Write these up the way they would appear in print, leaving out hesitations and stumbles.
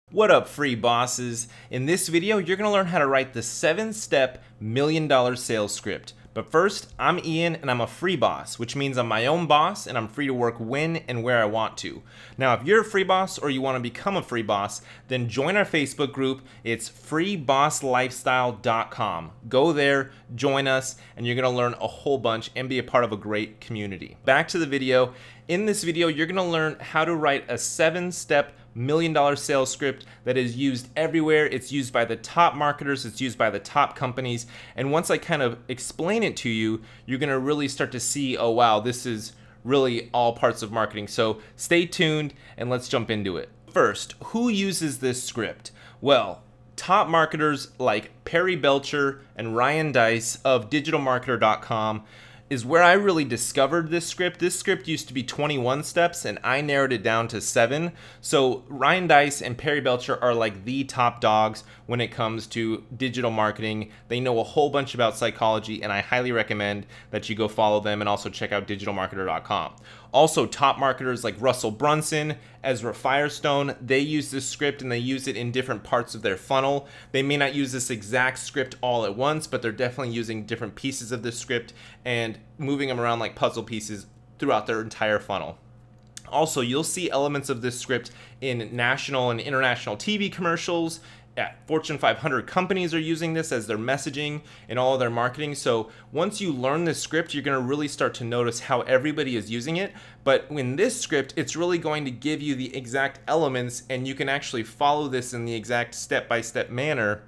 What up, free bosses? In this video, you're going to learn how to write the 7-step $1,000,000 sales script. But first, I'm Ian and I'm a free boss, which means I'm my own boss and I'm free to work when and where I want to. Now, if you're a free boss or you want to become a free boss, then join our Facebook group. It's freebosslifestyle.com. Go there, join us, and you're going to learn a whole bunch and be a part of a great community. Back to the video. In this video, you're going to learn how to write a 7-step $1,000,000 sales script that is used everywhere. It's used by the top marketers, it's used by the top companies, and once I kind of explain it to you, you're gonna really start to see, oh wow, this is really all parts of marketing. So stay tuned and let's jump into it. First, who uses this script? Well, top marketers like Perry Belcher and Ryan Deiss of digitalmarketer.com is where I really discovered this script. This script used to be 21 steps and I narrowed it down to 7. So Ryan Deiss and Perry Belcher are like the top dogs when it comes to digital marketing. They know a whole bunch about psychology and I highly recommend that you go follow them and also check out digitalmarketer.com. Also, top marketers like Russell Brunson, Ezra Firestone, they use this script and they use it in different parts of their funnel. They may not use this exact script all at once, but they're definitely using different pieces of this script and moving them around like puzzle pieces throughout their entire funnel. Also, you'll see elements of this script in national and international TV commercials. Fortune 500 companies are using this as their messaging in all of their marketing. So once you learn this script, you're going to really start to notice how everybody is using it. But in this script, it's really going to give you the exact elements and you can actually follow this in the exact step-by-step manner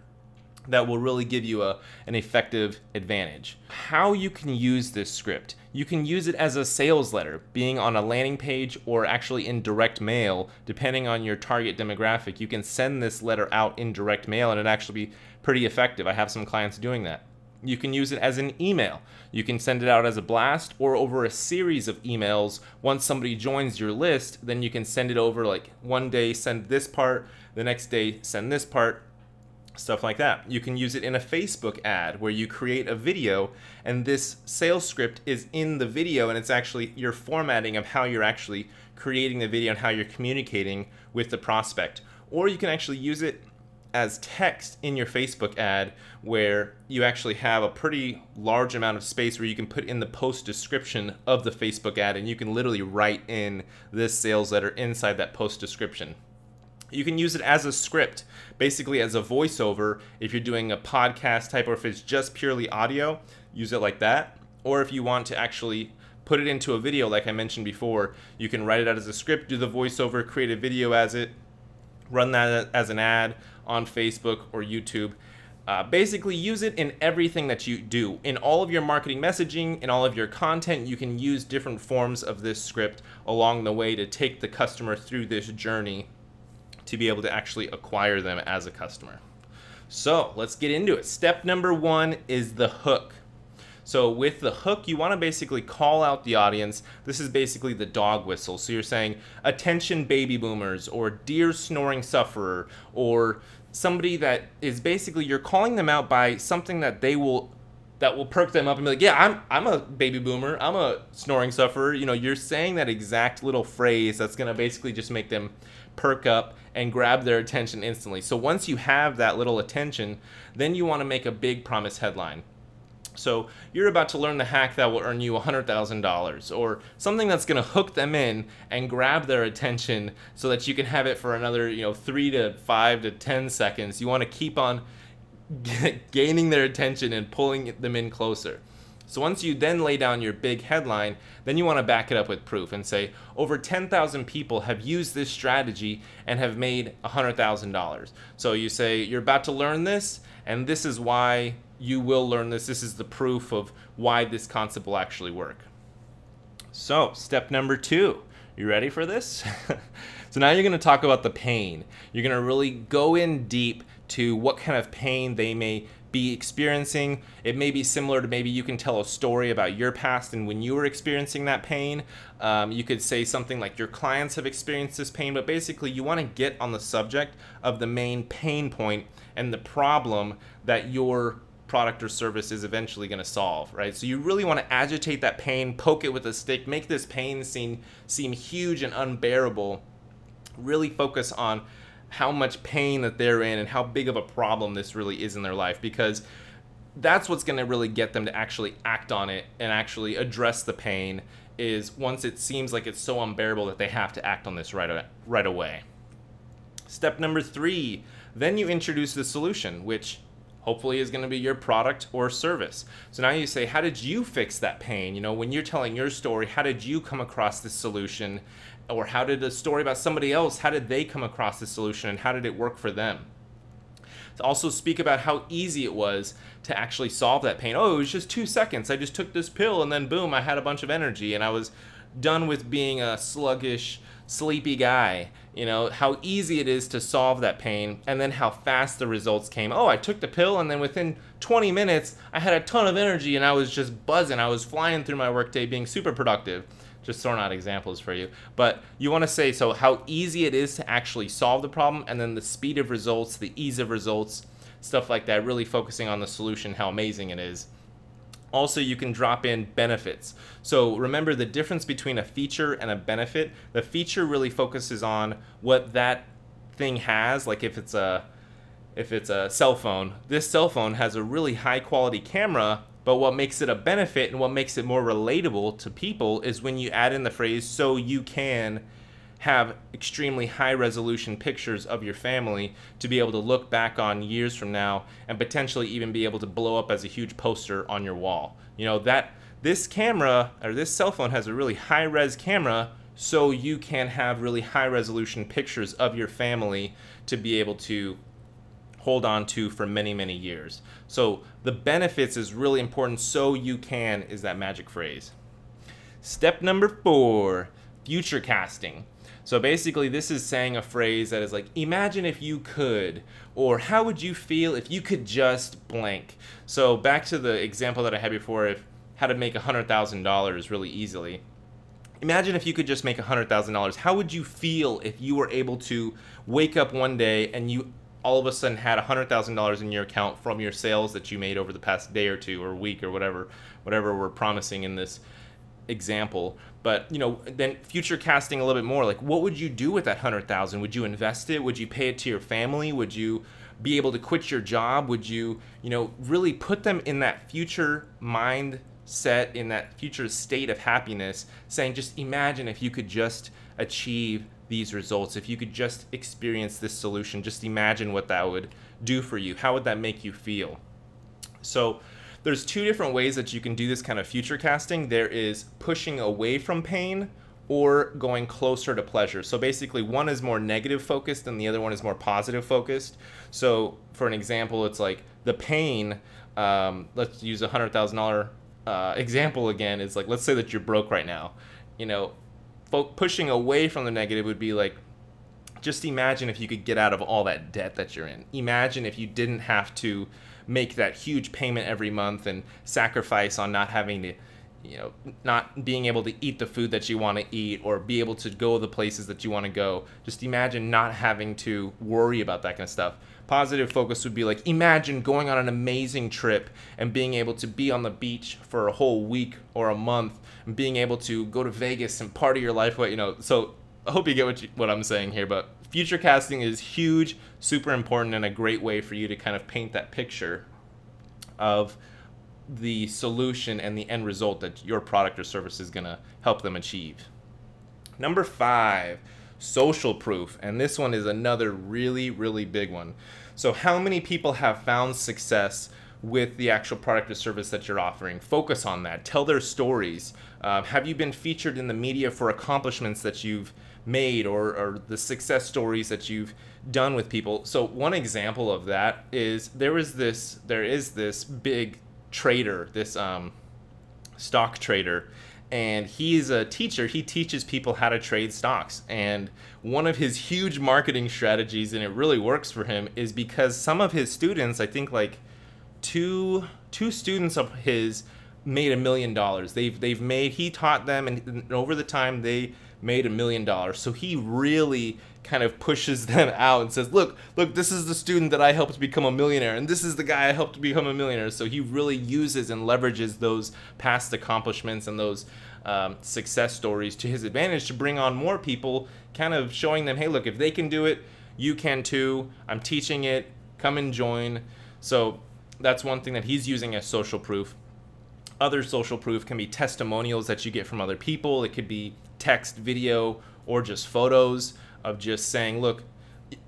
that will really give you an effective advantage. How you can use this script. You can use it as a sales letter, being on a landing page or actually in direct mail, depending on your target demographic. You can send this letter out in direct mail and it actually be pretty effective. I have some clients doing that. You can use it as an email. You can send it out as a blast or over a series of emails. Once somebody joins your list, then you can send it over like one day, send this part, the next day, send this part. Stuff like that. You can use it in a Facebook ad where you create a video and this sales script is in the video and it's actually your formatting of how you're actually creating the video and how you're communicating with the prospect. Or you can actually use it as text in your Facebook ad where you actually have a pretty large amount of space where you can put in the post description of the Facebook ad and you can literally write in this sales letter inside that post description. You can use it as a script, basically as a voiceover if you're doing a podcast type or if it's just purely audio, use it like that. Or if you want to actually put it into a video like I mentioned before, you can write it out as a script, do the voiceover, create a video as it, run that as an ad on Facebook or YouTube. Basically use it in everything that you do. In all of your marketing messaging, in all of your content, you can use different forms of this script along the way to take the customer through this journey to be able to actually acquire them as a customer. So let's get into it. Step number 1 is the hook. So with the hook, you want to basically call out the audience. This is basically the dog whistle. So you're saying, attention baby boomers, or dear snoring sufferer, or somebody that is basically, you're calling them out by something that will perk them up and be like, yeah, I'm a baby boomer, I'm a snoring sufferer. You know, you're saying that exact little phrase that's gonna basically just make them perk up and grab their attention instantly. So once you have that little attention, then you wanna make a big promise headline. So you're about to learn the hack that will earn you $100,000 or something that's going to hook them in and grab their attention so that you can have it for another 3 to 5 to 10 seconds. You want to keep on gaining their attention and pulling them in closer. So once you then lay down your big headline, then you want to back it up with proof and say over 10,000 people have used this strategy and have made $100,000. So you say you're about to learn this and this is why you will learn this. This is the proof of why this concept will actually work. So step number 2, you ready for this? So now you're going to talk about the pain. You're going to really go in deep to what kind of pain they may be experiencing. It may be similar to maybe you can tell a story about your past and when you were experiencing that pain. You could say something like your clients have experienced this pain, but basically you want to get on the subject of the main pain point and the problem that your product or service is eventually going to solve, right? So you really want to agitate that pain, poke it with a stick, make this pain seem huge and unbearable. Really focus on how much pain that they're in and how big of a problem this really is in their life, because that's what's going to really get them to actually act on it and actually address the pain, is once it seems like it's so unbearable that they have to act on this right away. Step number 3, then you introduce the solution, which hopefully is going to be your product or service. So now you say, how did you fix that pain? You know, when you're telling your story, how did you come across this solution? Or how did a story about somebody else, how did they come across this solution and how did it work for them? To also speak about how easy it was to actually solve that pain. Oh, it was just 2 seconds. I just took this pill and then boom, I had a bunch of energy and I was done with being a sluggish, sleepy guy. You know, how easy it is to solve that pain, and then how fast the results came. Oh, I took the pill and then within 20 minutes, I had a ton of energy and I was just buzzing. I was flying through my workday being super productive. Just throwing out examples for you. But you want to say, so how easy it is to actually solve the problem, and then the speed of results, the ease of results, stuff like that, really focusing on the solution, how amazing it is. Also, you can drop in benefits. So remember the difference between a feature and a benefit. The feature really focuses on what that thing has, like if it's a cell phone, this cell phone has a really high quality camera, but what makes it a benefit and what makes it more relatable to people is when you add in the phrase, so you can have extremely high resolution pictures of your family to be able to look back on years from now and potentially even be able to blow up as a huge poster on your wall. You know, that this camera or this cell phone has a really high res camera, so you can have really high resolution pictures of your family to be able to hold on to for many, many years. So the benefits is really important. So you can is that magic phrase. Step number 4, future casting. So basically this is saying a phrase that is like, imagine if you could, or how would you feel if you could just blank. So back to the example that I had before of how to make $100,000 really easily. Imagine if you could just make $100,000. How would you feel if you were able to wake up one day and you all of a sudden had $100,000 in your account from your sales that you made over the past day or two or week or whatever we're promising in this example. But you know, then future casting a little bit more, like what would you do with that 100,000? Would you invest it? Would you pay it to your family? Would you be able to quit your job? Would you, you know, really put them in that future mindset, in that future state of happiness, saying just imagine if you could just achieve these results, if you could just experience this solution, just imagine what that would do for you. How would that make you feel? So there's 2 different ways that you can do this kind of future casting. There is pushing away from pain or going closer to pleasure. So basically one is more negative focused and the other one is more positive focused. So for an example, it's like the pain, let's use a $100,000 example again. It's like, let's say that you're broke right now. You know, pushing away from the negative would be like, just imagine if you could get out of all that debt that you're in. Imagine if you didn't have to make that huge payment every month and sacrifice on not having to, you know, not being able to eat the food that you want to eat or be able to go the places that you want to go. Just imagine not having to worry about that kind of stuff. Positive focus would be like, imagine going on an amazing trip and being able to be on the beach for a whole week or a month and being able to go to Vegas and party your life away, you know. So I hope you get what I'm saying here, but future casting is huge, super important, and a great way for you to kind of paint that picture of the solution and the end result that your product or service is going to help them achieve. Number 5, social proof. And this one is another really, really big one. So how many people have found success with the actual product or service that you're offering? Focus on that. Tell their stories. Have you been featured in the media for accomplishments that you've made or the success stories that you've done with people? So one example of that is there is this big trader, this stock trader, and he's a teacher. He teaches people how to trade stocks, and one of his huge marketing strategies, and it really works for him, is because some of his students, I think like two students of his made $1 million. He taught them, and over the time they made $1 million. So he really kind of pushes them out and says, look, this is the student that I helped become a millionaire, and this is the guy I helped become a millionaire. So he really uses and leverages those past accomplishments and those success stories to his advantage to bring on more people, kind of showing them, hey, look, if they can do it, You can too. I'm teaching it. Come and join. So that's one thing that he's using as social proof. Other social proof can be testimonials that you get from other people. It could be text, video, or just photos of just saying, look,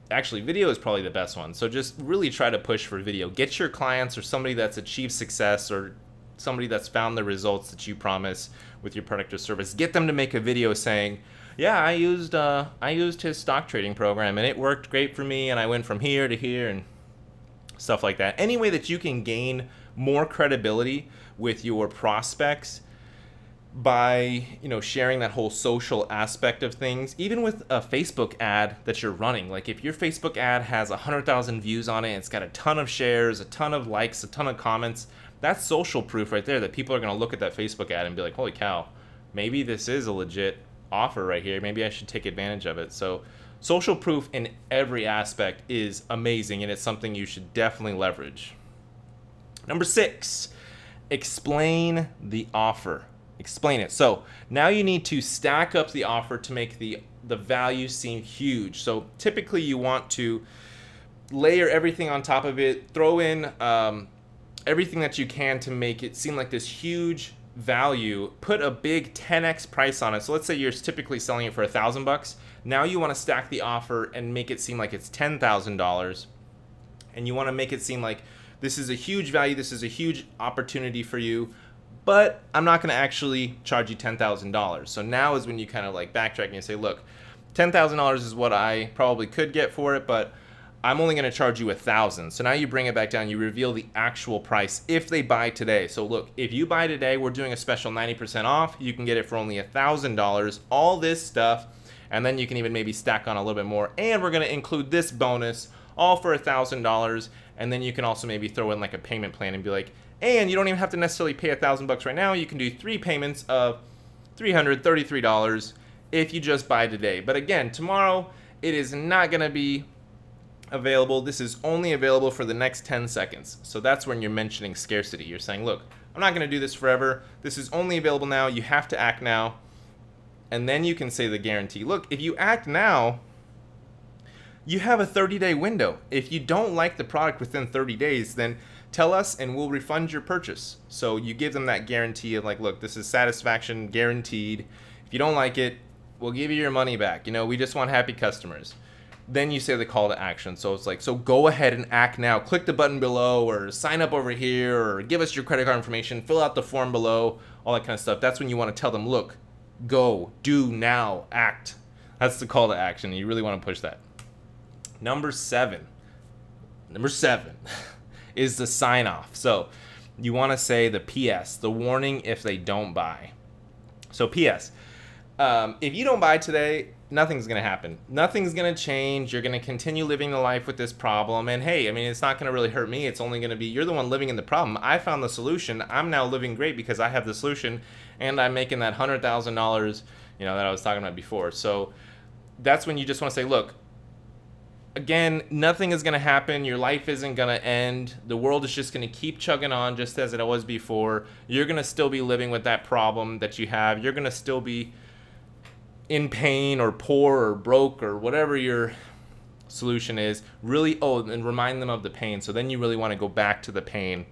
actually video is probably the best one. So just really try to push for video. Get your clients or somebody that's achieved success or somebody that's found the results that you promise with your product or service. Get them to make a video saying, yeah, I used his stock trading program and it worked great for me and I went from here to here and stuff like that. Any way that you can gain more credibility with your prospects by, you know, sharing that whole social aspect of things, even with a Facebook ad that you're running. Like if your Facebook ad has 100,000 views on it, it's got a ton of shares, a ton of likes, a ton of comments, that's social proof right there that people are going to look at that Facebook ad and be like, holy cow, maybe this is a legit offer right here. Maybe I should take advantage of it. So social proof in every aspect is amazing, and it's something you should definitely leverage. Number 6, explain the offer. Explain it. So now you need to stack up the offer to make the value seem huge. So typically you want to layer everything on top of it, throw in everything that you can to make it seem like this huge value, put a big 10x price on it. So let's say you're typically selling it for $1,000. Now you want to stack the offer and make it seem like it's $10,000, and you want to make it seem like this is a huge value, this is a huge opportunity for you, but I'm not going to actually charge you $10,000. So now is when you kind of like backtrack and you say, look, $10,000 is what I probably could get for it, but I'm only going to charge you $1,000. So now you bring it back down, you reveal the actual price if they buy today. So look, if you buy today, we're doing a special 90% off. You can get it for only $1,000, all this stuff, and then you can even maybe stack on a little bit more. And we're going to include this bonus, all for $1,000. And then you can also maybe throw in like a payment plan and be like, and you don't even have to necessarily pay $1,000 right now. You can do 3 payments of $333 if you just buy today. But again, tomorrow it is not going to be available. This is only available for the next 10 seconds. So that's when you're mentioning scarcity. You're saying, look, I'm not going to do this forever. This is only available now. You have to act now. And then you can say the guarantee. Look, if you act now, you have a 30-day window. If you don't like the product within 30 days, then tell us and we'll refund your purchase. So you give them that guarantee of like, look, this is satisfaction guaranteed. If you don't like it, we'll give you your money back. You know, we just want happy customers. Then you say the call to action. So it's like, so go ahead and act now. Click the button below, or sign up over here, or give us your credit card information, fill out the form below, all that kind of stuff. That's when you want to tell them, look, go, do now, act. That's the call to action. You really want to push that. Number seven is the sign off. So you want to say the PS, the warning if they don't buy. So PS, if you don't buy today, nothing's going to happen. Nothing's going to change. You're going to continue living the life with this problem. And hey, I mean, it's not going to really hurt me. It's only going to be, you're the one living in the problem. I found the solution. I'm now living great because I have the solution, and I'm making that $100,000, you know, that I was talking about before. So that's when you just want to say, look, again, nothing is going to happen. Your life isn't going to end. The world is just going to keep chugging on just as it was before. You're going to still be living with that problem that you have. You're going to still be in pain or poor or broke or whatever your solution is. Really, and remind them of the pain. So then you really want to go back to the pain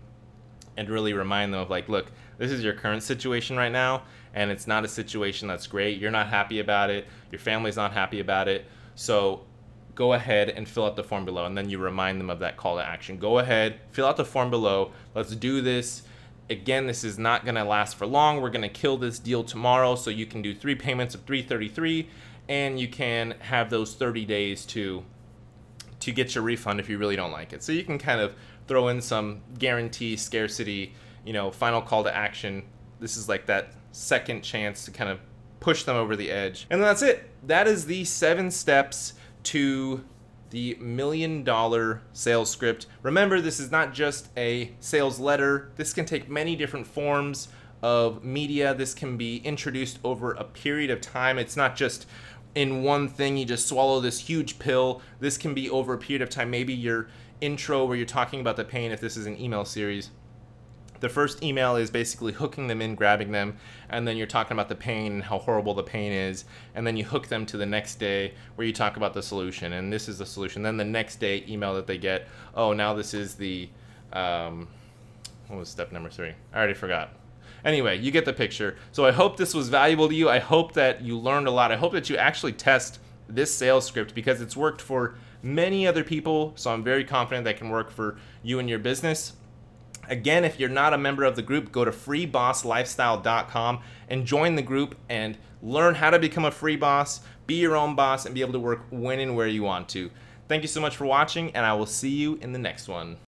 and really remind them of like, look, this is your current situation right now, and it's not a situation that's great. You're not happy about it. Your family's not happy about it. So go ahead and fill out the form below, and then you remind them of that call to action. Go ahead, fill out the form below. Let's do this. Again, this is not going to last for long. We're going to kill this deal tomorrow, so you can do 3 payments of $333, and you can have those 30 days to get your refund if you really don't like it. So you can kind of throw in some guarantee, scarcity, you know, final call to action. This is like that second chance to kind of push them over the edge. And that's it. That is the 7 steps to the $1 million sales script. Remember, this is not just a sales letter. This can take many different forms of media. This can be introduced over a period of time. It's not just in one thing, you just swallow this huge pill. This can be over a period of time. Maybe your intro where you're talking about the pain, if this is an email series, The first email is basically hooking them in, grabbing them, and then you're talking about the pain and how horrible the pain is, and then you hook them to the next day where you talk about the solution, and this is the solution. Then the next day email that they get, oh, now this is the, what was step number 3? I already forgot. Anyway, you get the picture. So I hope this was valuable to you. I hope that you learned a lot. I hope that you actually test this sales script because it's worked for many other people, so I'm very confident that can work for you and your business. Again, if you're not a member of the group, go to freebosslifestyle.com and join the group and learn how to become a free boss, be your own boss, and be able to work when and where you want to. Thank you so much for watching, and I will see you in the next one.